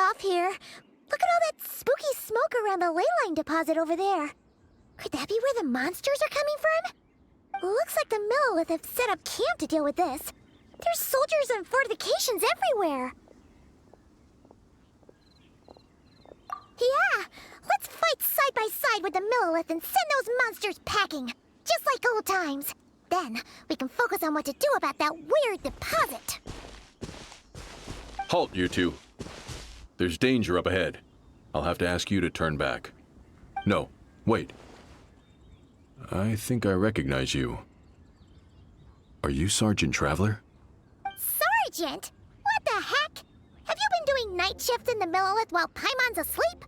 off here. Look at all that spooky smoke around the ley line deposit over there. Could that be where the monsters are coming from? Looks like the Millelith have set up camp to deal with this. There's soldiers and fortifications everywhere. Yeah, let's fight side by side with the Millelith and send those monsters packing, just like old times. Then we can focus on what to do about that weird deposit. Halt, you two. There's danger up ahead. I'll have to ask you to turn back. No, wait. I think I recognize you. Are you Sergeant Traveler? Sergeant? What the heck? Have you been doing night shifts in the Millelith while Paimon's asleep?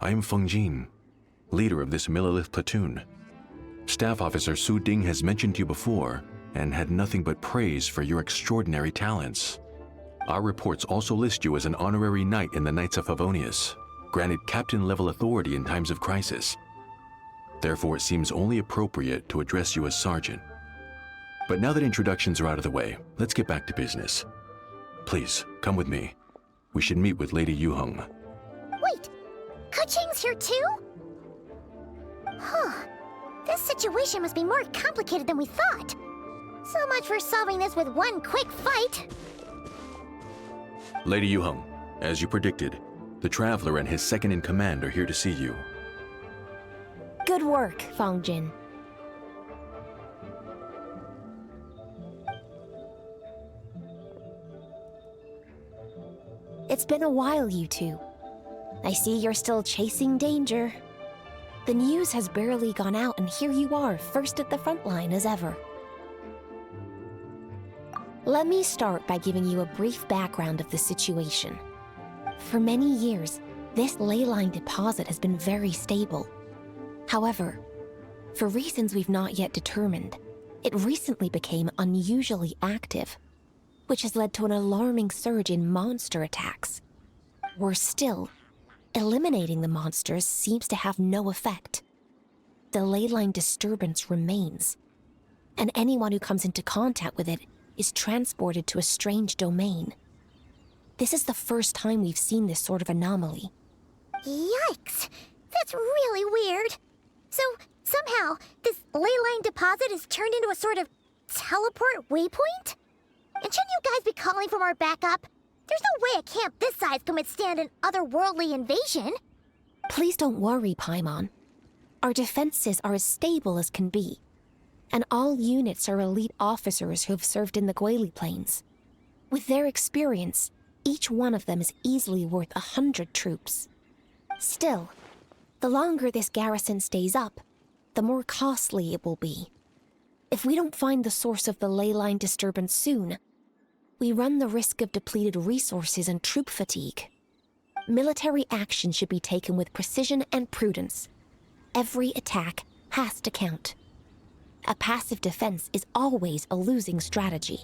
I am Feng Jin, leader of this Millelith platoon. Staff Officer Su Ding has mentioned you before and had nothing but praise for your extraordinary talents. Our reports also list you as an honorary knight in the Knights of Favonius, granted captain-level authority in times of crisis. Therefore, it seems only appropriate to address you as Sergeant. But now that introductions are out of the way, let's get back to business. Please, come with me. We should meet with Lady Yuheng. Wait, Keqing's here too? Huh. This situation must be more complicated than we thought. So much for solving this with one quick fight. Lady Yuheng, as you predicted, the Traveler and his second-in-command are here to see you. Good work, Feng Jin. It's been a while, you two. I see you're still chasing danger. The news has barely gone out, and here you are, first at the front line as ever. Let me start by giving you a brief background of the situation. For many years, this ley line deposit has been very stable. However, for reasons we've not yet determined, it recently became unusually active, which has led to an alarming surge in monster attacks. Worse still, eliminating the monsters seems to have no effect. The ley line disturbance remains, and anyone who comes into contact with it is transported to a strange domain. This is the first time we've seen this sort of anomaly. Yikes! That's really weird. So, somehow, this ley line deposit is turned into a sort of teleport waypoint? And shouldn't you guys be calling for more backup? There's no way a camp this size can withstand an otherworldly invasion. Please don't worry, Paimon. Our defenses are as stable as can be, and all units are elite officers who have served in the Guili Plains. With their experience, each one of them is easily worth 100 troops. Still, the longer this garrison stays up, the more costly it will be. If we don't find the source of the ley line disturbance soon, we run the risk of depleted resources and troop fatigue. Military action should be taken with precision and prudence. Every attack has to count. A passive defense is always a losing strategy.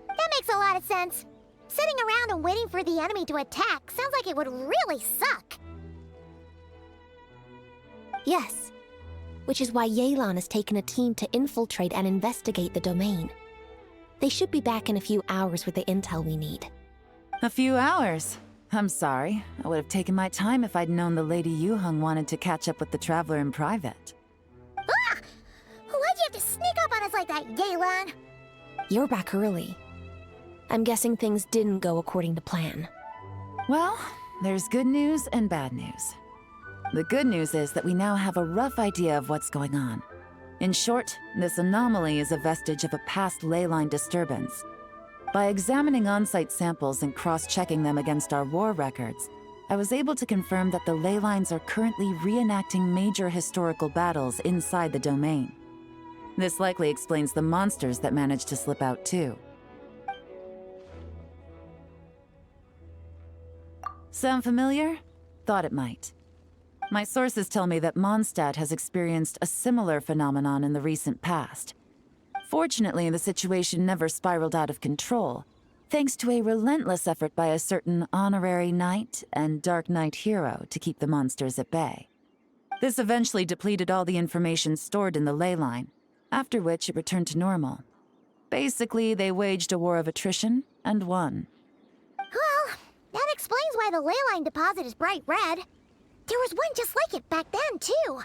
That makes a lot of sense. Sitting around and waiting for the enemy to attack sounds like it would really suck. Yes, which is why Yelan has taken a team to infiltrate and investigate the domain. They should be back in a few hours with the intel we need. A few hours? I'm sorry. I would have taken my time if I'd known the Lady Yuheng wanted to catch up with the Traveler in private. Ah! Why'd you have to sneak up on us like that, Yelan? You're back early. I'm guessing things didn't go according to plan. Well, there's good news and bad news. The good news is that we now have a rough idea of what's going on. In short, this anomaly is a vestige of a past ley line disturbance. By examining on-site samples and cross-checking them against our war records, I was able to confirm that the ley lines are currently reenacting major historical battles inside the domain. This likely explains the monsters that managed to slip out too. Sound familiar? Thought it might. My sources tell me that Mondstadt has experienced a similar phenomenon in the recent past. Fortunately, the situation never spiraled out of control, thanks to a relentless effort by a certain honorary knight and Dark Knight hero to keep the monsters at bay. This eventually depleted all the information stored in the ley line, after which it returned to normal. Basically, they waged a war of attrition and won. Well, That explains why the leyline deposit is bright red. There was one just like it back then, too.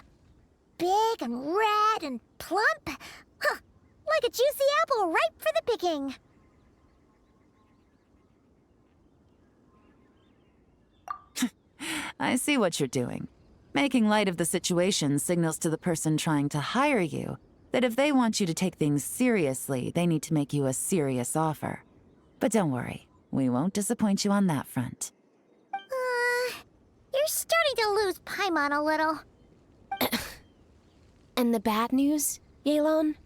Big and red and plump. Huh, like a juicy apple ripe for the picking. I see what you're doing. Making light of the situation signals to the person trying to hire you that if they want you to take things seriously, they need to make you a serious offer. But don't worry, we won't disappoint you on that front. You're starting to lose Paimon a little. And the bad news, Yelan?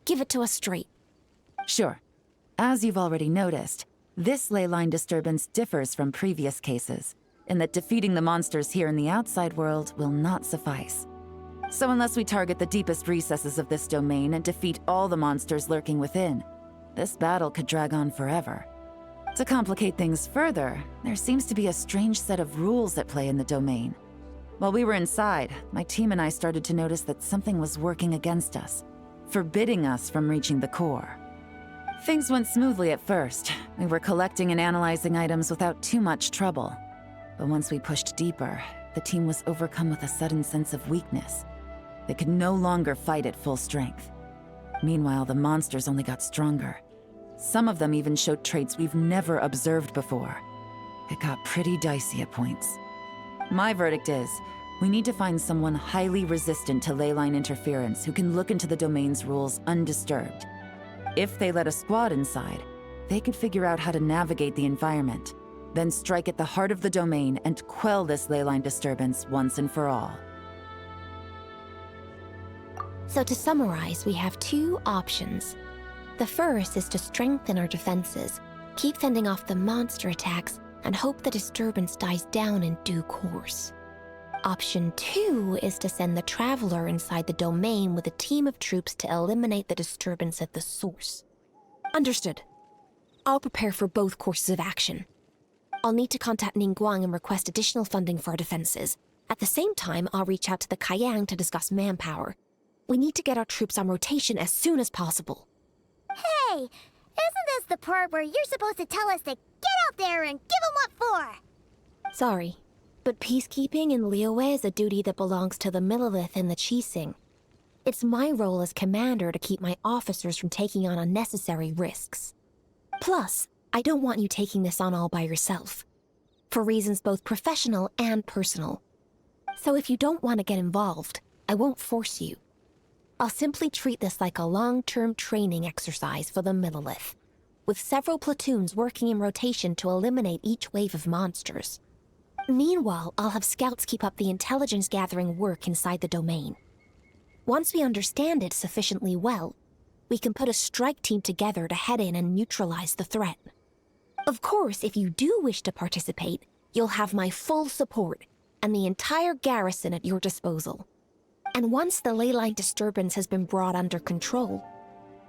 Give it to us straight. Sure. As you've already noticed, this leyline disturbance differs from previous cases, in that defeating the monsters here in the outside world will not suffice. So unless we target the deepest recesses of this domain and defeat all the monsters lurking within, this battle could drag on forever. To complicate things further, there seems to be a strange set of rules at play in the domain. While we were inside, my team and I started to notice that something was working against us, forbidding us from reaching the core. Things went smoothly at first. We were collecting and analyzing items without too much trouble. But once we pushed deeper, the team was overcome with a sudden sense of weakness. They could no longer fight at full strength. Meanwhile, the monsters only got stronger. Some of them even showed traits we've never observed before. It got pretty dicey at points. My verdict is, we need to find someone highly resistant to leyline interference who can look into the domain's rules undisturbed. If they let a squad inside, they could figure out how to navigate the environment, then strike at the heart of the domain and quell this leyline disturbance once and for all. So to summarize, we have two options. The first is to strengthen our defenses, keep fending off the monster attacks, and hope the disturbance dies down in due course. Option 2 is to send the Traveler inside the domain with a team of troops to eliminate the disturbance at the source. Understood. I'll prepare for both courses of action. I'll need to contact Ningguang and request additional funding for our defenses. At the same time, I'll reach out to the Kayang to discuss manpower. We need to get our troops on rotation as soon as possible. Hey, isn't this the part where you're supposed to tell us to get out there and give 'em what for? Sorry, but peacekeeping in Liyue is a duty that belongs to the Millelith and the Qixing. It's my role as commander to keep my officers from taking on unnecessary risks. Plus, I don't want you taking this on all by yourself, for reasons both professional and personal. So if you don't want to get involved, I won't force you. I'll simply treat this like a long-term training exercise for the Millelith, with several platoons working in rotation to eliminate each wave of monsters. Meanwhile, I'll have scouts keep up the intelligence-gathering work inside the domain. Once we understand it sufficiently well, we can put a strike team together to head in and neutralize the threat. Of course, if you do wish to participate, you'll have my full support and the entire garrison at your disposal. And once the leyline disturbance has been brought under control,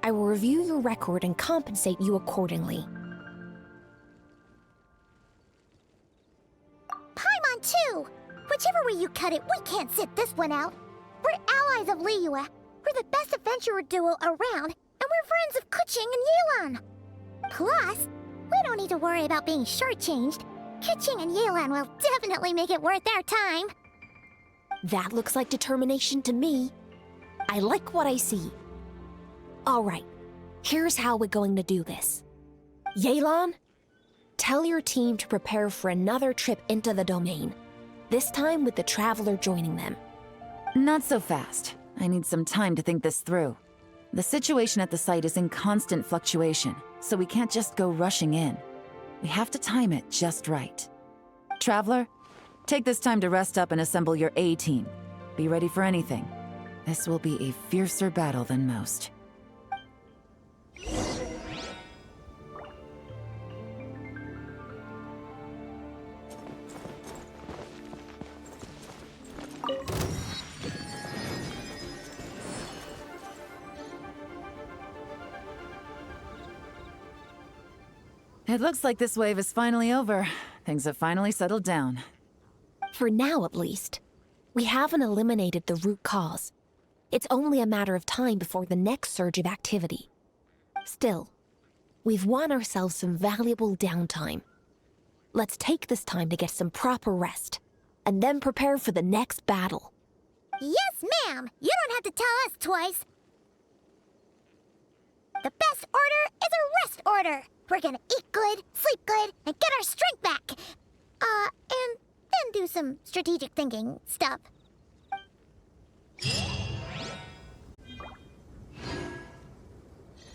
I will review your record and compensate you accordingly. Paimon too! Whichever way you cut it, we can't sit this one out. We're allies of Liyue. We're the best adventurer duo around, and we're friends of Keqing and Yelan. Plus, we don't need to worry about being shortchanged. Keqing and Yelan will definitely make it worth their time. That looks like determination to me. I like what I see. All right, here's how we're going to do this. Yelan, tell your team to prepare for another trip into the domain, this time with the Traveler joining them. Not so fast. I need some time to think this through. The situation at the site is in constant fluctuation, so we can't just go rushing in. We have to time it just right. Traveler, take this time to rest up and assemble your A-team. Be ready for anything. This will be a fiercer battle than most. It looks like this wave is finally over. Things have finally settled down. For now, at least. We haven't eliminated the root cause. It's only a matter of time before the next surge of activity. Still, we've won ourselves some valuable downtime. let's take this time to get some proper rest, and then prepare for the next battle. Yes, ma'am. You don't have to tell us twice. The best order is a rest order. We're gonna eat good, sleep good, and get our strength back. And then do some strategic thinking stuff.